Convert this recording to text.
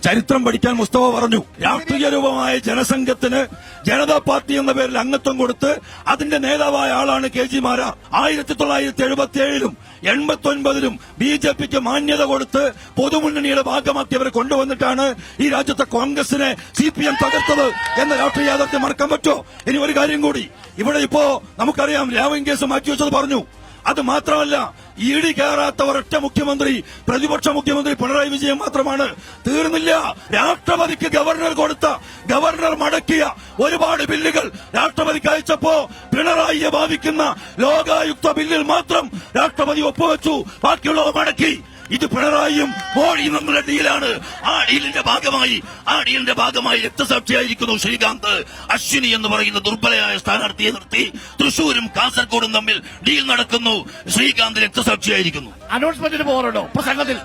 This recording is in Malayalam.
ചരിത്രം പഠിക്കാൻ മുസ്തഫ പറഞ്ഞു. രാഷ്ട്രീയ രൂപമായ ജനസംഘത്തിന് ജനതാ പാർട്ടി എന്ന പേരിൽ അംഗത്വം കൊടുത്ത് അതിന്റെ നേതാവായ ആളാണ് കെ ജി മാരാർ. 1977-ലും 89-ലും BJPക്ക് മാന്യത കൊടുത്ത് പൊതുമുന്നണിയുടെ ഭാഗമാക്കിയവരെ കൊണ്ടുവന്നിട്ടാണ് ഈ രാജ്യത്തെ കോൺഗ്രസിനെ CPM തകർത്തത് എന്ന രാഷ്ട്രീയ യാഥാർത്ഥ്യം മറക്കാൻ പറ്റോ? ഇനി ഒരു കാര്യം കൂടി, ഇവിടെ ഇപ്പോ നമുക്കറിയാം ലാവ്ലിൻ കേസ് മാറ്റിവെച്ചത് പറഞ്ഞു. അത് മാത്രമല്ല, ED കയറാത്ത ഒരൊറ്റ മുഖ്യമന്ത്രി പ്രതിപക്ഷ മുഖ്യമന്ത്രി പിണറായി വിജയൻ മാത്രമാണ്. തീർന്നില്ല. രാഷ്ട്രപതിക്ക് ഗവർണർ മടക്കിയ ഒരുപാട് ബില്ലുകൾ രാഷ്ട്രപതിക്ക് അയച്ചപ്പോ പിണറായിയെ ബാധിക്കുന്ന ലോകായുക്ത ബില്ലിൽ മാത്രം രാഷ്ട്രപതി ഒപ്പുവെച്ചു, ബാക്കിയുള്ളവ മടക്കി. ഇത് പിണറായിയും മോഡിയും തമ്മിലുള്ള ഡീലാണ്. ആ ഡീലിന്റെ ഭാഗമായി രക്തസാക്ഷിയായിരിക്കുന്നു ശ്രീകാന്ത്. അശ്വിനി എന്ന് പറയുന്ന ദുർബലയായ സ്ഥാനാർത്ഥിയെ നിർത്തി തൃശൂരും കാസർഗോഡും തമ്മിൽ ഡീൽ നടക്കുന്നു. ശ്രീകാന്ത് രക്തസാക്ഷിയായിരിക്കുന്നു. അനൗൺസ്മെന്റിന് പോകാറുണ്ടോ? പ്രസംഗത്തിൽ